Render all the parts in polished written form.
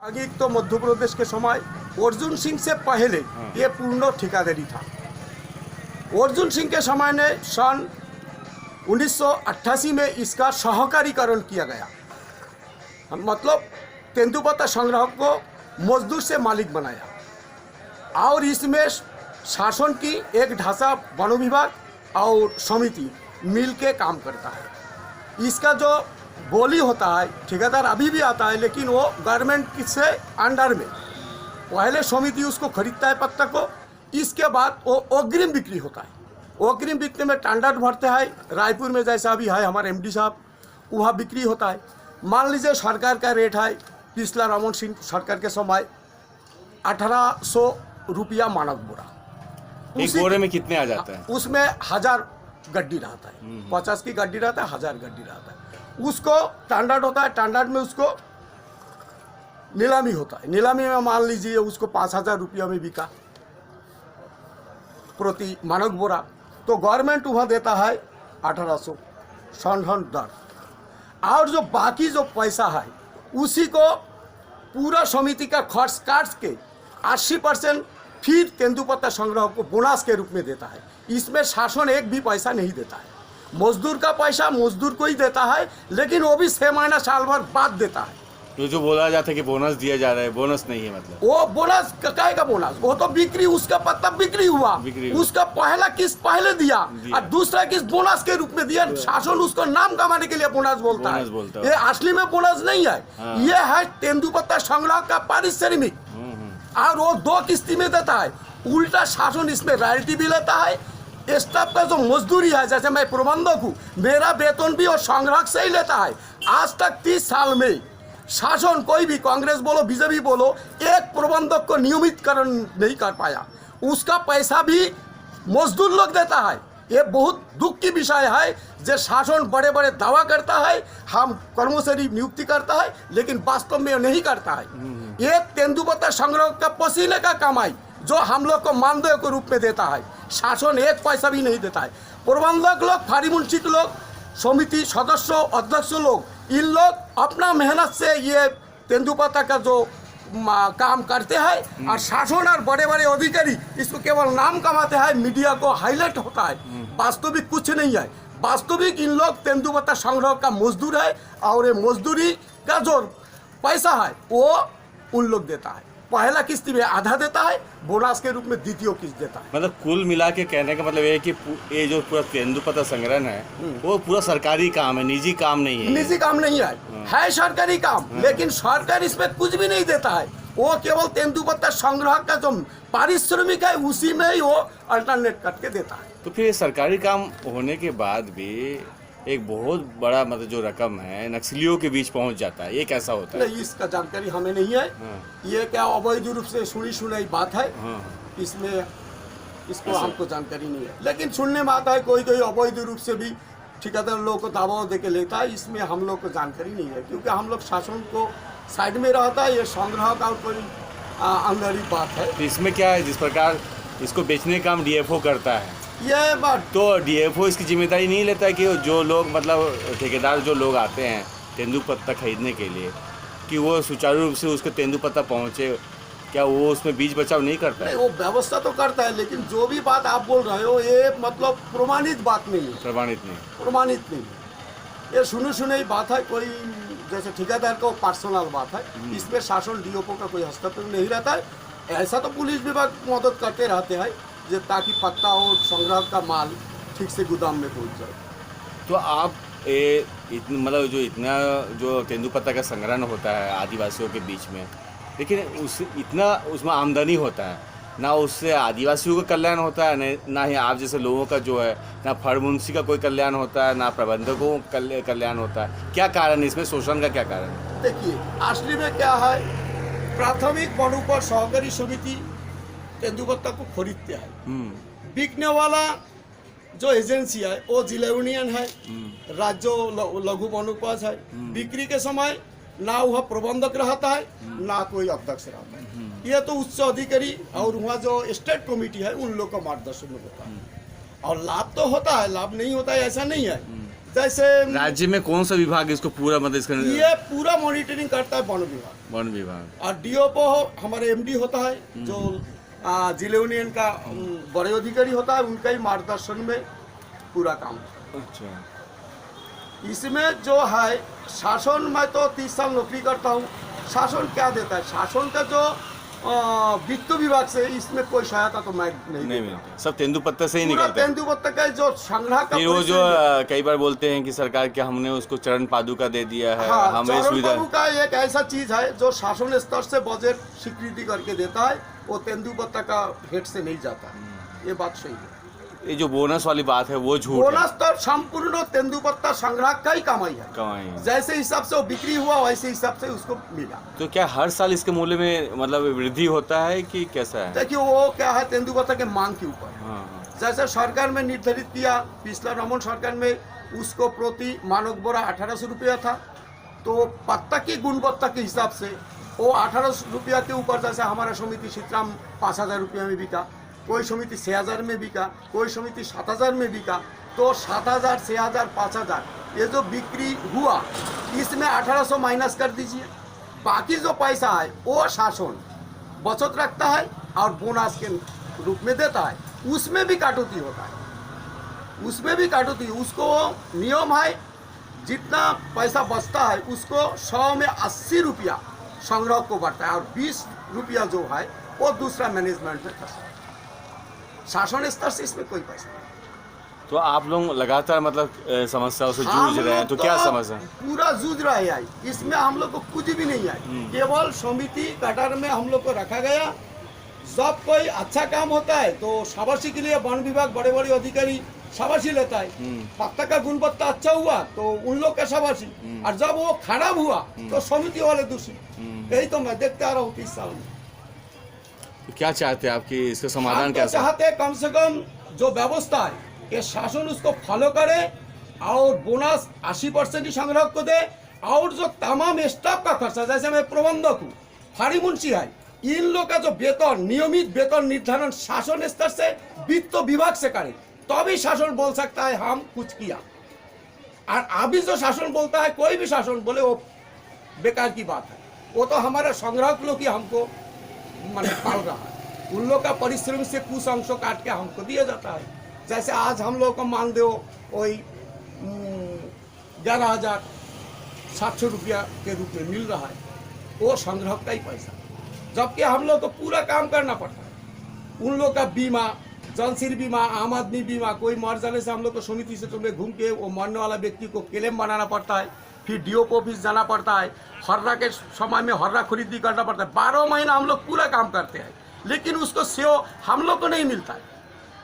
आगे तो मध्य प्रदेश के समय अर्जुन सिंह से पहले ये पूर्ण ठेकेदारी था। अर्जुन सिंह के समय ने सन 1988 में इसका सहकारीकरण किया गया, मतलब तेंदुपत्ता संग्रह को मजदूर से मालिक बनाया और इसमें शासन की एक ढांचा वन विभाग और समिति मिल के काम करता है। इसका जो बोली होता है ठेकेदार अभी भी आता है, लेकिन वो गवर्नमेंट से अंडर में पहले समिति उसको खरीदता है पत्ता को, इसके बाद वो अग्रिम बिक्री होता है। अग्रिम बिक्री में टेंडर भरते हैं, रायपुर में जैसा अभी है हमारे एमडी साहब, वहाँ बिक्री होता है। मान लीजिए सरकार का रेट है, पिछला रमन सिंह सरकार के समय 1800 रुपया मानक बोरा। एक बोरे में कितने आ जाते हैं? उसमें 1000 गड्डी रहता है, 50 की गड्डी रहता है, 1000 गड्डी रहता है। उसको स्टैंडर्ड होता है, स्टैंडर्ड में उसको नीलामी होता है। नीलामी में मान लीजिए उसको 5000 रुपया में बिका प्रति मानक बोरा, तो गवर्नमेंट वहाँ देता है 1800 संधन दर, और जो बाकी जो पैसा है उसी को पूरा समिति का खर्च काट के 80% फिर तेंदुपत्ता संग्रह को बोनस के रूप में देता है। इसमें शासन एक भी पैसा नहीं देता है। मजदूर का पैसा मजदूर को ही देता है, लेकिन वो भी 6 महीना साल भर बाद देता है। तो जो बोला जाता है कि बोनस दिया जा रहा है, बोनस नहीं है, मतलब वो बोनस काय का बोनस, वो तो बिक्री, उसका पत्ता बिक्री हुआ, उसका पहला किस्त पहले दिया और दूसरा किस्त बोनस के रूप में दिया। शासन उसको नाम कमाने के लिए बोनस बोलता है। ये असली में बोनस नहीं है, ये है तेंदुपत्ता संग्रह का पारिश्रमिक, और वो 2 किस्ती में देता है। उल्टा शासन इसमें रॉयल्टी भी लेता है। स्टाफ का जो मजदूरी है, जैसे मैं प्रबंधक हूँ, मेरा वेतन भी और संग्रह से ही लेता है। आज तक 30 साल में शासन कोई भी, कांग्रेस बोलो बीजेपी बोलो, एक प्रबंधक को नियमितकरण नहीं कर पाया। उसका पैसा भी मजदूर लोग देता है। ये बहुत दुख की विषय है जो शासन बड़े बड़े दावा करता है, हम कर्मचारी नियुक्ति करता है, लेकिन वास्तव में नहीं करता है। ये तेंदुपत्ता संग्रह का पसीने का कमाई जो हम लोग को मानदेय के रूप में देता है, शासन एक पैसा भी नहीं देता है। प्रबंधक लोग, फार्मुंशिक लोग, समिति सदस्य, अध्यक्ष लोग, इन लोग अपना मेहनत से ये तेंदुपत्ता का जो काम करते हैं, और शासन और बड़े बड़े अधिकारी इसको केवल नाम कमाते हैं, मीडिया को हाईलाइट होता है। वास्तविक कुछ नहीं है। वास्तविक इन लोग तेंदुपत्ता संग्रह का मजदूर है, और ये मजदूरी का जो पैसा है वो उन लोग देता है। पहला किस्त में आधा देता है, बोनस के रूप में द्वितीय किस्त देता है। मतलब कुल मिला के कहने का मतलब ये कि ये जो पूरा तेंदुपत्ता संग्रहण है वो पूरा सरकारी काम है, निजी काम नहीं है। निजी काम नहीं है सरकारी काम, लेकिन सरकार इसमें कुछ भी नहीं देता है। वो केवल तेंदुपत्ता संग्रह का जो पारिश्रमिक है उसी में ही वो अल्टरनेट करके देता है। तो फिर सरकारी काम होने के बाद भी एक बहुत बड़ा मतलब जो रकम है नक्सलियों के बीच पहुंच जाता है, ये कैसा होता है? नहीं, इसका जानकारी हमें नहीं है। ये क्या अवैध रूप से सुनी सुनाई बात है, इसमें इसको हमको जानकारी नहीं है। लेकिन सुनने में आता है कोई कोई अवैध रूप से भी ठेकेदार लोगों को दबाव दे के लेता है, इसमें हम लोग को जानकारी नहीं है, क्योंकि हम लोग शासन को साइड में रहता है। ये संग्रह का कोई अंदर ही बात है। तो इसमें क्या है, जिस प्रकार इसको बेचने का काम डीएफओ करता है, ये बात तो डीएफओ इसकी जिम्मेदारी नहीं लेता है कि जो लोग मतलब ठेकेदार जो लोग आते हैं तेंदुपत्ता खरीदने के लिए, कि वो सुचारू रूप से उसको तेंदुपत्ता पहुँचे, क्या वो उसमें बीच बचाव नहीं करता है? नहीं, वो व्यवस्था तो करता है, लेकिन जो भी बात आप बोल रहे हो ये मतलब प्रमाणित बात नहीं है। प्रमाणित नहीं, ये सुनी सुनी बात है। कोई जैसे ठेकेदार का पर्सनल बात है, इसमें शासन डीओपो का कोई हस्तक्षेप नहीं रहता है। ऐसा तो पुलिस विभाग मदद करते रहते हैं ताकि पत्ता और संग्रह का माल ठीक से गोदाम में पहुंच जाए। तो आप मतलब जो इतना जो तेंदुपत्ता का संग्रहण होता है आदिवासियों के बीच में, लेकिन इतना उसमें आमदनी होता है, ना उससे आदिवासियों का कल्याण होता है, ना ही आप जैसे लोगों का जो है, ना फार्मुंशी का कोई कल्याण होता है, ना प्रबंधकों का कल्याण होता है। क्या कारण है इसमें, शोषण का क्या कारण है? देखिए, असली में क्या है, प्राथमिक बड़ों पर सहकारी समिति तेंदुपत्ता को खरीदते हैं। बिकने वाला जो एजेंसी है वो जिला यूनियन है, राज्य लघु वनोपज है। बिक्री के समय ना वह प्रबंधक रहता है, ना कोई अध्यक्ष रहता है। ये तो उच्च अधिकारी और वहाँ जो स्टेट कमेटी है उन लोग का मार्गदर्शन में होता है। और लाभ तो होता है, लाभ नहीं होता है ऐसा नहीं है। जैसे राज्य में कौन सा विभाग इसको पूरा मतलब इसका ये पूरा मॉनिटरिंग करता है वन विभाग। वन विभाग और डीओपो हमारे एमडी होता है, जो जिले यूनियन का बड़े अधिकारी होता है, उनका ही मार्गदर्शन में पूरा काम होता अच्छा है। इसमें जो है शासन, मैं तो 30 साल नौकरी करता हूँ, शासन क्या देता है, शासन का जो वित्त विभाग से इसमें कोई सहायता तो मैं नहीं मिलता, सब तेंदुपत्ता से ही पूरा निकलता है। तेंदुपत्ता का जो संग्रह का फिर वो जो परिसर कई बार बोलते हैं कि सरकार क्या हमने उसको चरण पादुका दे दिया है, हाँ, हमें चरण सुविधा पादुका एक ऐसा चीज है जो शासन स्तर से बजट स्वीकृति करके देता है, वो तेंदुपत्ता का हेड से नहीं जाता है, ये बात सही है। ये जो बोनस वाली बात है वो झूठ है। बोनस तो संपूर्ण तेंदुपत्ता संग्रह का ही कमाई है, कमाई है। जैसे हिसाब से वो बिक्री हुआ वैसे हिसाब से उसको मिला। तो क्या हर साल इसके मूल्य में मतलब वृद्धि होता है कि कैसा है? देखिए वो क्या है, तेंदुपत्ता के मांग के ऊपर है। हाँ, जैसे सरकार में निर्धारित किया, पिछला रमन सरकार में उसको प्रति मानक बोरा 1800 रुपया था, तो पत्ता की गुणवत्ता के हिसाब से वो 1800 रुपया के ऊपर, जैसे हमारा समिति सीताराम 5000 रुपया में बिका, कोई समिति 6000 में बिका, कोई समिति 7000 में बिका, तो 7000, 6000, 5000 ये जो बिक्री हुआ इसमें 1800 माइनस कर दीजिए, बाकी जो पैसा है वो शासन बचत रखता है और बोनस के रूप में देता है, उसमें भी कटौती होता है, उसमें भी कटौती, उसको नियम है जितना पैसा बचता है उसको 100 में 80 रुपया संग्रह को बढ़ता है और 20 रुपया जो है वो दूसरा मैनेजमेंट में फंसा है। शासन स्तर से इसमें कोई पैसा नहीं। तो आप लोग लगातार मतलब समस्याओं से जूझ रहे हैं, तो क्या समस्या? पूरा जूझ रहा है, इसमें हम लोग को कुछ भी नहीं है, केवल समिति कटर में हम लोग को रखा गया। जब कोई अच्छा काम होता है तो शाबाशी के लिए वन विभाग बड़े बड़े अधिकारी शाबाशी लेता है, पत्ता का गुणवत्ता अच्छा हुआ तो उन लोग का शाबाशी, और जब वो खराब हुआ तो समिति वाले दोषी। यही तो मैं देखते आ रहा हूँ 30 साल में। तो क्या चाहते हैं आपकी इसका समाधान हम तो कैसा? चाहते हैं कम से कम जो व्यवस्था है ये शासन उसको फॉलो करे और बोनस 80% ही संग्रह को दे, और जो तमाम स्टाफ का खर्चा, जैसे मैं प्रबंधक हूँ, फाड़ी मुंशी है, इन लोग का जो वेतन, नियमित वेतन निर्धारण शासन स्तर से वित्त विभाग से करे, तभी शासन बोल सकता है हम कुछ किया। और अभी जो शासन बोलता है, कोई भी शासन बोले, वो बेकार की बात है। वो तो हमारे संग्राहक लोग ही हमको मन पाल रहा है, उन लोग का परिश्रम से कुछ अंशों काट के हमको दिया जाता है। जैसे आज हम लोग को मान दो वही 11,700 रुपया के रूप में मिल रहा है, वो संग्रह का ही पैसा, जबकि हम लोग को पूरा काम करना पड़ता है। उन लोग का बीमा, जनशील बीमा, आम आदमी बीमा, कोई मर जाने से हम लोग को समिति से तुम्हें घूम के वो मरने वाला व्यक्ति को क्लेम बनाना पड़ता है, फिर डीओपी ऑफिस जाना पड़ता है, हर्रा के समय में हर्रा खरीदी करना पड़ता है। 12 महीना हम लोग पूरा काम करते हैं, लेकिन उसको सेव हम लोग को नहीं मिलता है।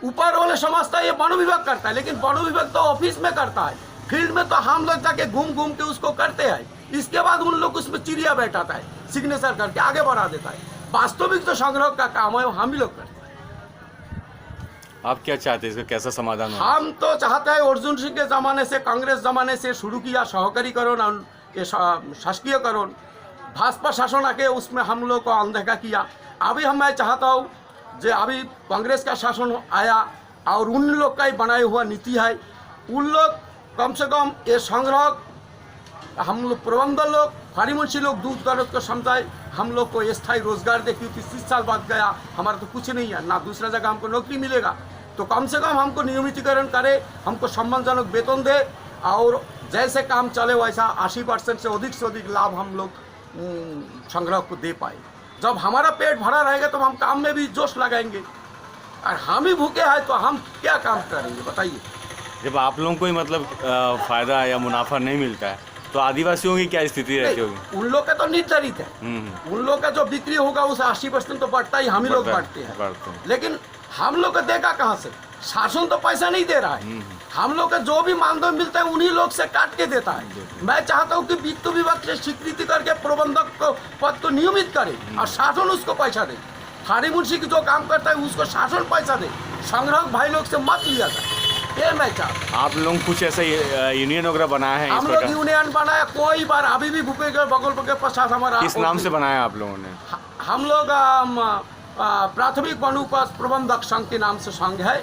ऊपर वाले समझता है ये वन विभाग करता है, लेकिन वन विभाग तो ऑफिस में करता है, फील्ड में तो हम लोग जाके घूम घूम के उसको करते हैं। इसके बाद उन लोग उसमें चिड़िया बैठाता है, सिग्नेचर करके आगे बढ़ा देता है। वास्तविक जो संग्रह का काम है वो हम ही लोग करते हैं। आप क्या चाहते हैं, इसका कैसा समाधान हो? हम तो चाहते हैं अर्जुन सिंह के ज़माने से, कांग्रेस ज़माने से शुरू किया सहकारीकरण और ये शासकीयकरण, भाजपा शासन आके उसमें हम लोग को अनदेखा किया। अभी मैं चाहता हूँ जो अभी कांग्रेस का शासन आया और उन लोग का ही बनाया हुआ नीति है, उन लोग कम से कम ये संग्रह हम लोग प्रबंधन लोग, फाड़ी मुंशी लोग दूध गलत को समझाए, हम लोग को स्थायी रोजगार दे, क्योंकि 30 साल बाद गया हमारा तो कुछ नहीं है, ना दूसरा जगह हमको नौकरी मिलेगा, तो कम से कम हमको नियमितीकरण करे, हमको सम्मानजनक वेतन दे, और जैसे काम चले वैसा 80% से अधिक लाभ हम लोग संग्रह को दे पाए। जब हमारा पेट भरा रहेगा तो हम काम में भी जोश लगाएंगे, और हम ही भूखे हैं तो हम क्या काम करेंगे बताइए। जब आप लोगों को ही मतलब फायदा या मुनाफा नहीं मिलता है तो आदिवासियों की क्या स्थिति रहती होगी? उन लोग का तो निर्धारित है, उन लोग का जो बिक्री होगा उस 80% तो बढ़ता ही, हम ही लोग बढ़ते हैं, लेकिन हम लोग को देगा कहाँ से? शासन तो पैसा नहीं दे रहा है, हम लोग का जो भी मानदेय मिलता है उन्हीं लोग से काट के देता है। मैं चाहता हूँ कि वित्त विभाग से स्वीकृति करके प्रबंधक को पद को नियमित करे और शासन उसको पैसा दे। फाड़ी मुंशी की जो काम करता है उसको शासन पैसा दे, संग्रह भाई लोग से मत लिया जाए, ये मैं चाहता हूँ। आप लोग कुछ ऐसा यूनियन वगैरह बनाया है? हम लोग यूनियन बनाया, कोई बार अभी भी भूपे के बगल के पश्चात हमारा। किस नाम से बनाया आप लोगों ने? हम लोग प्राथमिक वन उपज प्रबंधक संघ के नाम से संघ है,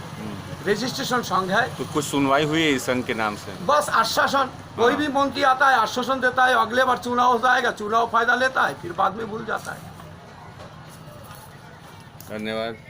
रजिस्ट्रेशन संघ है। तो कुछ सुनवाई हुई है इस संघ के नाम से? बस आश्वासन, कोई भी मंत्री आता है आश्वासन देता है, अगले बार चुनाव हो जाएगा, चुनाव फायदा लेता है, फिर बाद में भूल जाता है। धन्यवाद।